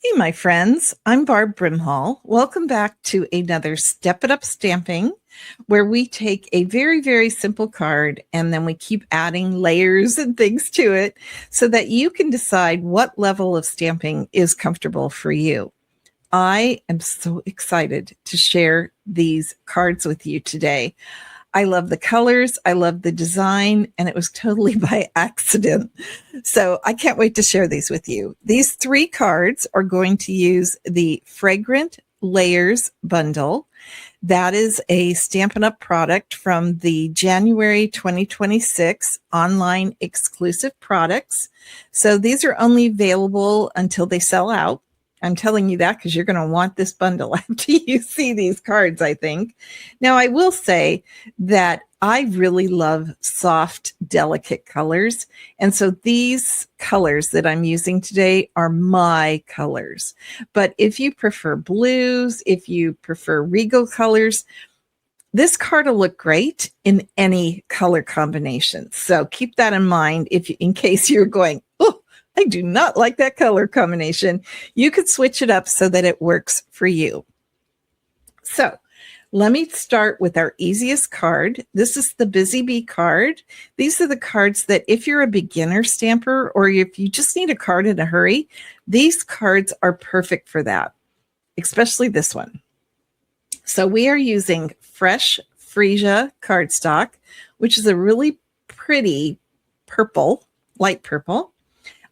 Hey, my friends, I'm Barb Brimhall. Welcome back to another Step It Up Stamping, where we take a very, very simple card and then we keep adding layers and things to it so that you can decide what level of stamping is comfortable for you. I am so excited to share these cards with you today. I love the colors, I love the design, and it was totally by accident. So I can't wait to share these with you. These 3 cards are going to use the Fragrant Layers Bundle. That is a Stampin' Up! Product from the January 2026 online exclusive products. So these are only available until they sell out. I'm telling you that because you're going to want this bundle after you see these cards, I think. Now, I will say that I really love soft, delicate colors. And so these colors that I'm using today are my colors. But if you prefer blues, if you prefer regal colors, this card will look great in any color combination. So keep that in mind in case you're going, oh, I do not like that color combination. You could switch it up so that it works for you. So let me start with our easiest card. This is the Busy Bee card. These are the cards that if you're a beginner stamper or if you just need a card in a hurry, these cards are perfect for that, especially this one. So we are using fresh freesia cardstock, which is a really pretty purple, light purple.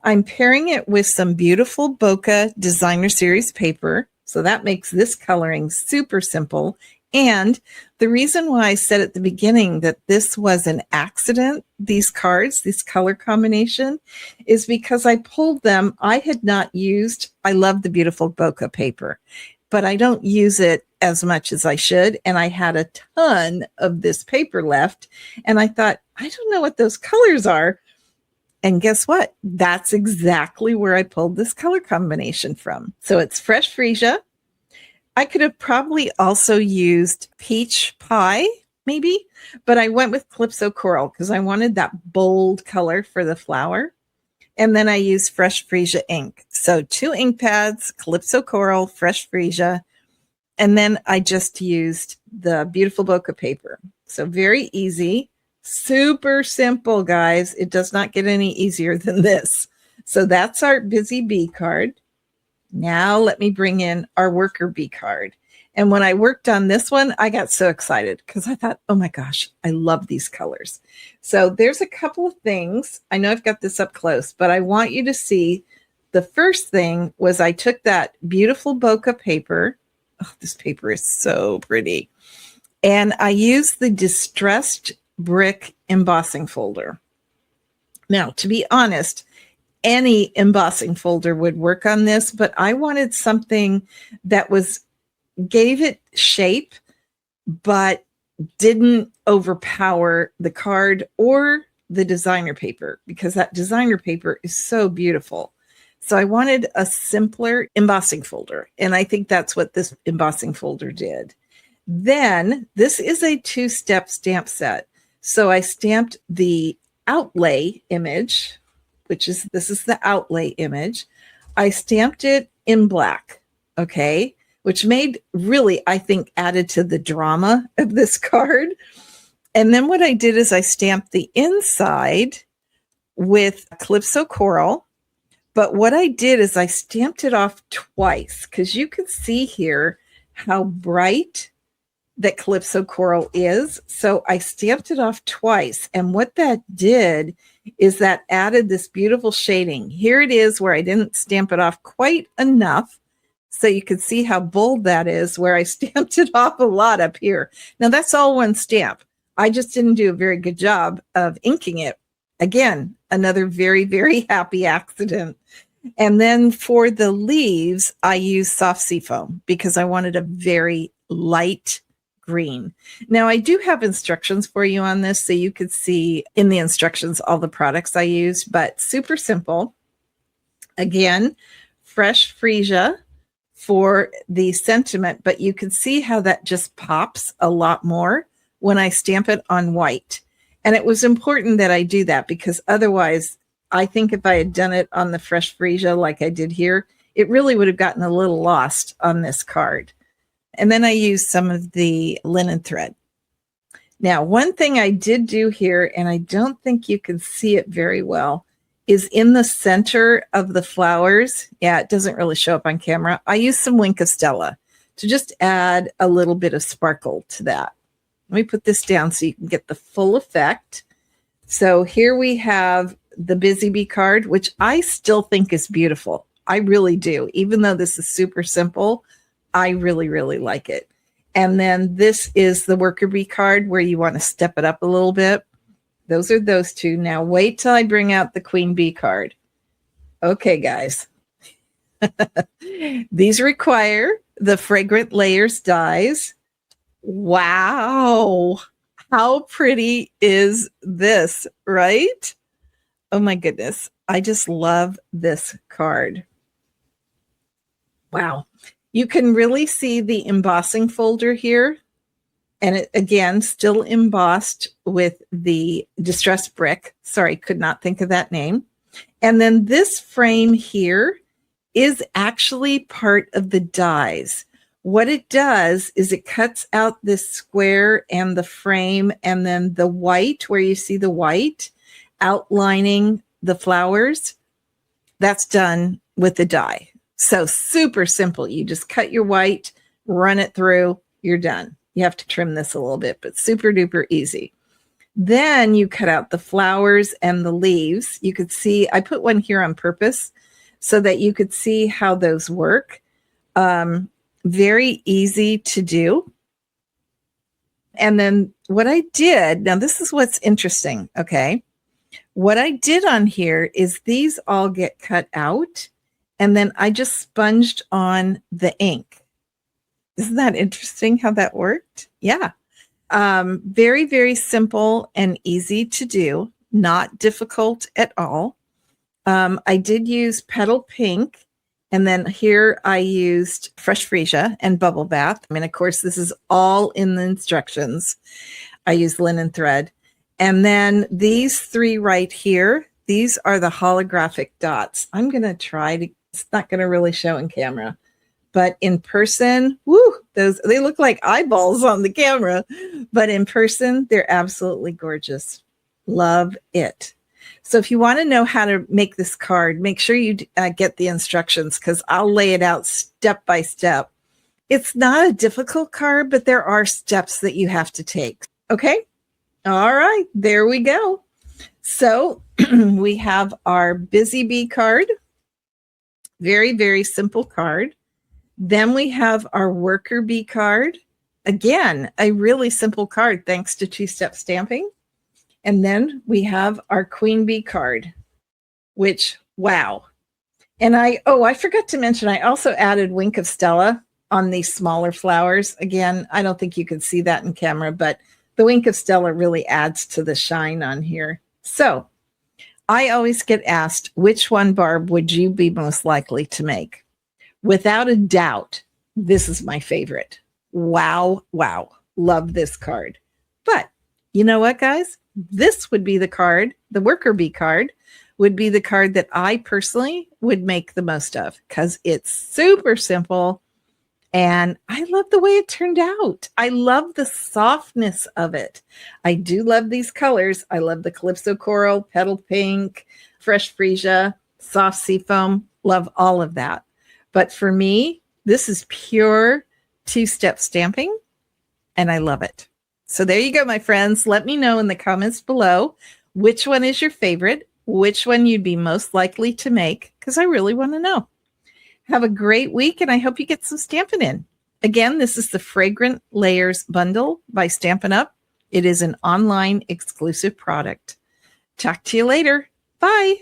I'm pairing it with some beautiful Bokeh Designer Series paper. So that makes this coloring super simple. And the reason why I said at the beginning that this was an accident, these cards, this color combination, is because I pulled them. I had not used, I love the beautiful Bokeh paper, but I don't use it as much as I should. And I had a ton of this paper left. And I thought, I don't know what those colors are. And guess what? That's exactly where I pulled this color combination from. So it's fresh freesia. I could have probably also used peach pie, maybe, but I went with Calypso Coral because I wanted that bold color for the flower. And then I used fresh freesia ink. So 2 ink pads, Calypso Coral, fresh freesia. And then I just used the beautiful Bokeh paper. So very easy. Super simple, guys. It does not get any easier than this. So that's our Busy Bee card. Now let me bring in our Worker Bee card. And when I worked on this one, I got so excited because I thought, oh my gosh, I love these colors. So there's a couple of things. I know I've got this up close, but I want you to see the first thing was I took that beautiful Bokeh paper. Oh, this paper is so pretty. And I used the Distressed Brick embossing folder. Now, to be honest, any embossing folder would work on this, but I wanted something that gave it shape, but didn't overpower the card or the designer paper because that designer paper is so beautiful. So I wanted a simpler embossing folder, and I think that's what this embossing folder did. Then this is a 2-step stamp set. So I stamped the outlay image, this is the outlay image. I stamped it in black, okay, which really, I think, added to the drama of this card. And then what I did is I stamped the inside with Calypso Coral. But what I did is I stamped it off twice because you can see here how bright that Calypso Coral is. So I stamped it off twice. And what that did is that added this beautiful shading. Here it is where I didn't stamp it off quite enough. So you can see how bold that is where I stamped it off a lot up here. Now that's all one stamp. I just didn't do a very good job of inking it. Again, another very, very happy accident. And then for the leaves, I used soft seafoam because I wanted a very light green. Now I do have instructions for you on this so you could see in the instructions all the products I used, but super simple. Again, fresh freesia for the sentiment, but you can see how that just pops a lot more when I stamp it on white. And it was important that I do that because otherwise I think if I had done it on the fresh freesia like I did here, it really would have gotten a little lost on this card. And then I used some of the linen thread. Now, one thing I did do here, and I don't think you can see it very well, is in the center of the flowers. Yeah, it doesn't really show up on camera. I used some Wink of Stella to just add a little bit of sparkle to that. Let me put this down so you can get the full effect. So here we have the Busy Bee card, which I still think is beautiful. I really do. Even though this is super simple, I really, really like it. And then this is the Worker Bee card where you want to step it up a little bit. Those are those two. Now wait till I bring out the Queen Bee card. Okay, guys. These require the Fragrant Layers dies. Wow. How pretty is this, right? Oh my goodness. I just love this card. Wow. You can really see the embossing folder here. And it, again, still embossed with the distressed brick. Sorry, could not think of that name. And then this frame here is actually part of the dies. What it does is it cuts out this square and the frame, and then the white, where you see the white outlining the flowers, that's done with the die. So super simple. You just cut your white, run it through, you're done. You have to trim this a little bit, but super duper easy. Then you cut out the flowers and the leaves. You could see, I put one here on purpose so that you could see how those work. Very easy to do. And then what I did, now this is what's interesting, okay? What I did on here is these all get cut out, and then I just sponged on the ink. Isn't that interesting how that worked? Yeah. Very, very simple and easy to do, not difficult at all. I did use Petal Pink. And then here I used Fresh Freesia and Bubble Bath. I mean, of course, this is all in the instructions. I used linen thread. And then these three right here, these are the holographic dots. I'm going to try to, it's not going to really show in camera, but in person, woo, those, they look like eyeballs on the camera, but in person, they're absolutely gorgeous. Love it. So if you want to know how to make this card, make sure you get the instructions, because I'll lay it out step by step. It's not a difficult card, but there are steps that you have to take. Okay. All right. There we go. So we have our Busy Bee card. Very, very simple card. Then we have our Worker Bee card. Again, a really simple card thanks to two-step stamping. And then we have our Queen Bee card, which, wow. And I forgot to mention, I also added Wink of Stella on these smaller flowers. Again, I don't think you can see that in camera, but the Wink of Stella really adds to the shine on here. So I always get asked, which one, Barb, would you be most likely to make? Without a doubt, this is my favorite. Wow, wow. Love this card. But you know what, guys? This would be the card, the Worker Bee card, would be the card that I personally would make the most of, because it's super simple and I love the way it turned out. I love the softness of it. I do love these colors. I love the Calypso Coral, Petal Pink, Fresh Freesia, Soft Seafoam. Love all of that. But for me, this is pure two-step stamping and I love it. So there you go, my friends. Let me know in the comments below which one is your favorite, which one you'd be most likely to make, because I really want to know. Have a great week, and I hope you get some Stampin' In. Again, this is the Fragrant Layers Bundle by Stampin' Up. It is an online exclusive product. Talk to you later. Bye.